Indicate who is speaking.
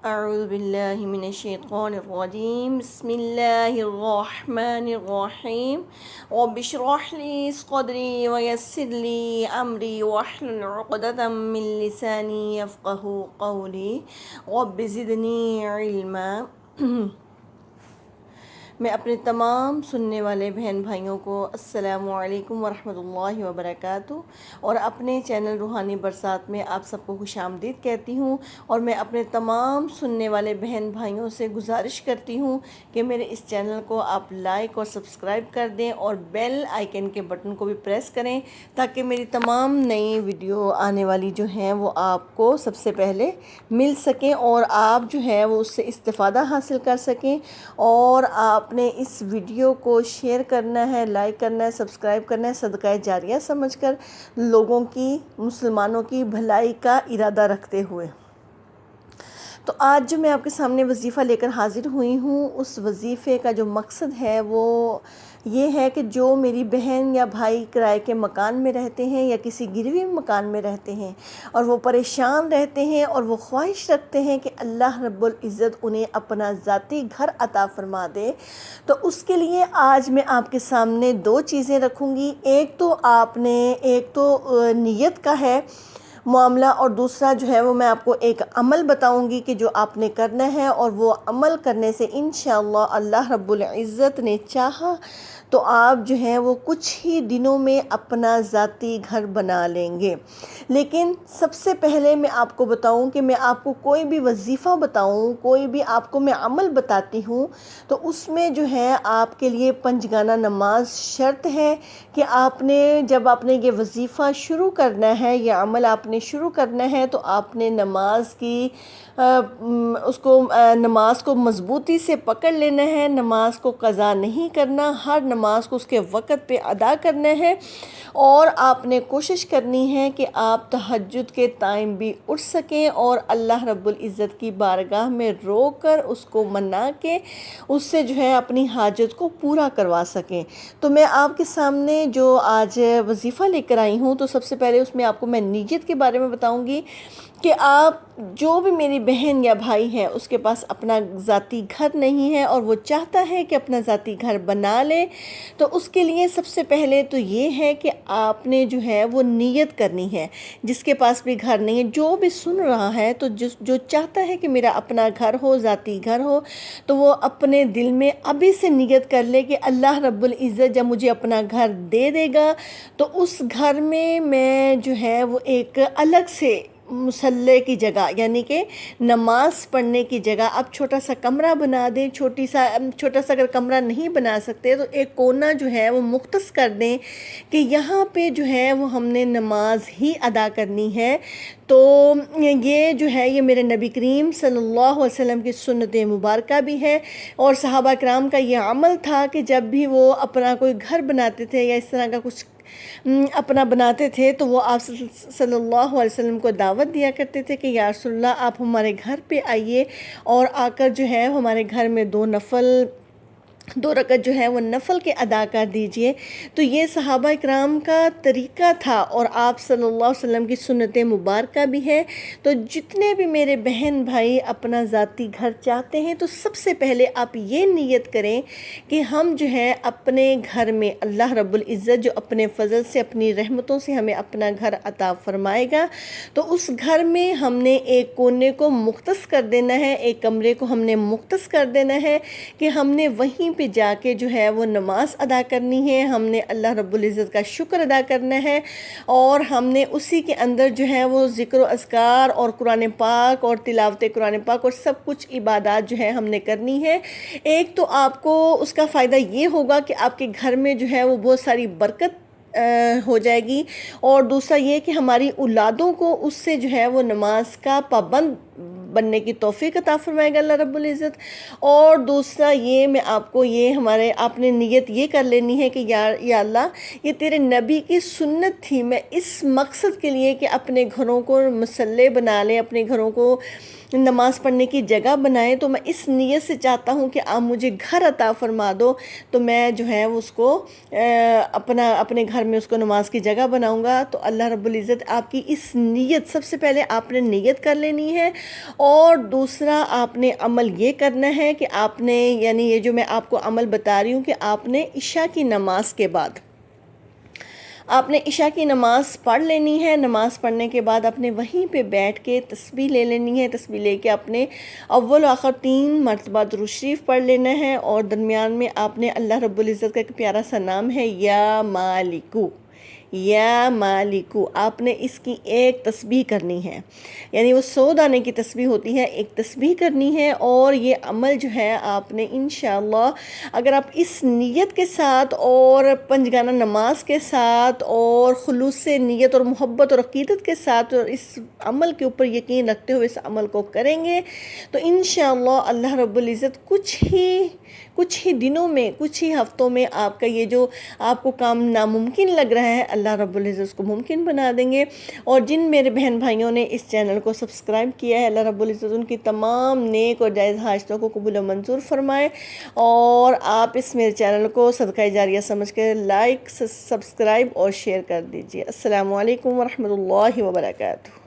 Speaker 1: اعوذ باللہ من الشیطان الرجیم بسم اللہ الرحمن الرحیم رب اشرح لی صدری ویسر لی امری واحلل عقدۃ من لسانی یفقہوا قولی رب زدنی علما۔ میں اپنے تمام سننے والے بہن بھائیوں کو السلام علیکم ورحمۃ اللہ وبرکاتہ، اور اپنے چینل روحانی برسات میں آپ سب کو خوش آمدید کہتی ہوں۔ اور میں اپنے تمام سننے والے بہن بھائیوں سے گزارش کرتی ہوں کہ میرے اس چینل کو آپ لائک اور سبسکرائب کر دیں، اور بیل آئیکن کے بٹن کو بھی پریس کریں تاکہ میری تمام نئی ویڈیو آنے والی جو ہیں وہ آپ کو سب سے پہلے مل سکیں، اور آپ جو ہے وہ اس سے استفادہ حاصل کر سکیں۔ اور آپ نے اس ویڈیو کو شیئر کرنا ہے، لائک کرنا ہے، سبسکرائب کرنا ہے، صدقہ جاریہ سمجھ کر، لوگوں کی، مسلمانوں کی بھلائی کا ارادہ رکھتے ہوئے۔ تو آج جو میں آپ کے سامنے وظیفہ لے کر حاضر ہوئی ہوں، اس وظیفے کا جو مقصد ہے وہ یہ ہے کہ جو میری بہن یا بھائی کرائے کے مکان میں رہتے ہیں یا کسی گروی مکان میں رہتے ہیں اور وہ پریشان رہتے ہیں اور وہ خواہش رکھتے ہیں کہ اللہ رب العزت انہیں اپنا ذاتی گھر عطا فرما دے، تو اس کے لیے آج میں آپ کے سامنے دو چیزیں رکھوں گی۔ ایک تو نیت کا ہے معاملہ، اور دوسرا جو ہے وہ میں آپ کو ایک عمل بتاؤں گی کہ جو آپ نے کرنا ہے، اور وہ عمل کرنے سے انشاءاللہ اللہ رب العزت نے چاہا تو آپ جو ہیں وہ کچھ ہی دنوں میں اپنا ذاتی گھر بنا لیں گے۔ لیکن سب سے پہلے میں آپ کو بتاؤں کہ میں آپ کو کوئی بھی وظیفہ بتاؤں، کوئی بھی آپ کو میں عمل بتاتی ہوں، تو اس میں جو ہے آپ کے لیے پنجگانہ نماز شرط ہے کہ جب آپ نے یہ وظیفہ شروع کرنا ہے، یہ عمل آپ نے شروع کرنا ہے، تو آپ نے نماز کو مضبوطی سے پکڑ لینا ہے، نماز کو قضا نہیں کرنا، ہر نماز کو اس کے وقت پہ ادا کرنا ہے، اور آپ نے کوشش کرنی ہے کہ آپ تہجد کے ٹائم بھی اٹھ سکیں اور اللہ رب العزت کی بارگاہ میں رو کر اس کو منا کے اس سے جو ہے اپنی حاجت کو پورا کروا سکیں۔ تو میں آپ کے سامنے جو آج وظیفہ لے کر آئی ہوں، تو سب سے پہلے اس میں آپ کو میں نیت کے بارے میں بتاؤں گی کہ آپ جو بھی میری بہن یا بھائی ہے اس کے پاس اپنا ذاتی گھر نہیں ہے اور وہ چاہتا ہے کہ اپنا ذاتی گھر بنا لے، تو اس کے لیے سب سے پہلے تو یہ ہے کہ آپ نے جو ہے وہ نیت کرنی ہے۔ جس کے پاس بھی گھر نہیں ہے، جو بھی سن رہا ہے، تو جو چاہتا ہے کہ میرا اپنا گھر ہو، ذاتی گھر ہو، تو وہ اپنے دل میں ابھی سے نیت کر لے کہ اللہ رب العزت جب مجھے اپنا گھر دے دے گا تو اس گھر میں جو ہے وہ ایک الگ سے مصلی کی جگہ، یعنی کہ نماز پڑھنے کی جگہ آپ چھوٹا سا کمرہ بنا دیں۔ چھوٹا سا اگر کمرہ نہیں بنا سکتے تو ایک کونا جو ہے وہ مختص کر دیں کہ یہاں پہ جو ہے وہ ہم نے نماز ہی ادا کرنی ہے۔ تو یہ جو ہے یہ میرے نبی کریم صلی اللہ علیہ وسلم کی سنت مبارکہ بھی ہے، اور صحابہ کرام کا یہ عمل تھا کہ جب بھی وہ اپنا کوئی گھر بناتے تھے یا اس طرح کا کچھ اپنا بناتے تھے تو وہ آپ صلی اللہ علیہ وسلم کو دعوت دیا کرتے تھے کہ یا رسول اللہ آپ ہمارے گھر پہ آئیے، اور آ کر جو ہے ہمارے گھر میں 2 رکعت جو ہے وہ نفل کے ادا کر دیجئے۔ تو یہ صحابہ کرام کا طریقہ تھا، اور آپ صلی اللہ علیہ وسلم کی سنت مبارکہ بھی ہے۔ تو جتنے بھی میرے بہن بھائی اپنا ذاتی گھر چاہتے ہیں تو سب سے پہلے آپ یہ نیت کریں کہ ہم جو ہے اپنے گھر میں اللہ رب العزت جو اپنے فضل سے، اپنی رحمتوں سے ہمیں اپنا گھر عطا فرمائے گا، تو اس گھر میں ہم نے ایک کونے کو مختص کر دینا ہے، ایک کمرے کو ہم نے مختص کر دینا ہے کہ ہم نے وہیں پہ جا کے جو ہے وہ نماز ادا کرنی ہے، ہم نے اللہ رب العزت کا شکر ادا کرنا ہے، اور ہم نے اسی کے اندر جو ہے وہ ذکر و اذکار اور قرآن پاک اور تلاوت قرآن پاک اور سب کچھ عبادات جو ہے ہم نے کرنی ہے۔ ایک تو آپ کو اس کا فائدہ یہ ہوگا کہ آپ کے گھر میں جو ہے وہ بہت ساری برکت ہو جائے گی، اور دوسرا یہ کہ ہماری اولادوں کو اس سے جو ہے وہ نماز کا پابند بننے کی توفیق عطا فرمائے گا اللہ رب العزت۔ اور دوسرا یہ میں آپ کو آپ نے نیت یہ کر لینی ہے کہ یا اللہ یہ تیرے نبی کی سنت تھی، میں اس مقصد کے لیے کہ اپنے گھروں کو مصلی بنا لیں، اپنے گھروں کو نماز پڑھنے کی جگہ بنائیں، تو میں اس نیت سے چاہتا ہوں کہ آپ مجھے گھر عطا فرما دو، تو میں جو ہے اس کو اپنے گھر میں اس کو نماز کی جگہ بناؤں گا۔ تو اللہ رب العزت آپ کی اس نیت، سب سے پہلے آپ نے نیت کر لینی ہے، اور دوسرا آپ نے عمل یہ کرنا ہے کہ آپ نے، یعنی یہ جو میں آپ کو عمل بتا رہی ہوں، کہ آپ نے عشاء کی نماز کے بعد آپ نے عشاء کی نماز پڑھ لینی ہے۔ نماز پڑھنے کے بعد آپ نے وہیں پہ بیٹھ کے تسبیح لے لینی ہے۔ تسبیح لے کے آپ نے اول و آخر 3 مرتبہ درود شریف پڑھ لینا ہے، اور درمیان میں آپ نے اللہ رب العزت کا ایک پیارا سا نام ہے یا مالکو، یا مالکو، آپ نے اس کی ایک تسبیح کرنی ہے، یعنی وہ 100 دانے کی تسبیح ہوتی ہے، ایک تسبیح کرنی ہے۔ اور یہ عمل جو ہے آپ نے انشاءاللہ اگر آپ اس نیت کے ساتھ اور پنجگانہ نماز کے ساتھ اور خلوص سے نیت اور محبت اور عقیدت کے ساتھ اور اس عمل کے اوپر یقین رکھتے ہوئے اس عمل کو کریں گے، تو انشاءاللہ اللہ رب العزت کچھ ہی دنوں میں، کچھ ہی ہفتوں میں آپ کا یہ جو آپ کو کام ناممکن لگ رہا ہے، اللہ رب العزت اس کو ممکن بنا دیں گے۔ اور جن میرے بہن بھائیوں نے اس چینل کو سبسکرائب کیا ہے، اللہ رب العزت ان کی تمام نیک اور جائز حاجتوں کو قبول و منظور فرمائے، اور آپ اس میرے چینل کو صدقہ جاریہ سمجھ کے لائک، سبسکرائب اور شیئر کر دیجیے۔ السلام علیکم ورحمۃ اللہ وبرکاتہ۔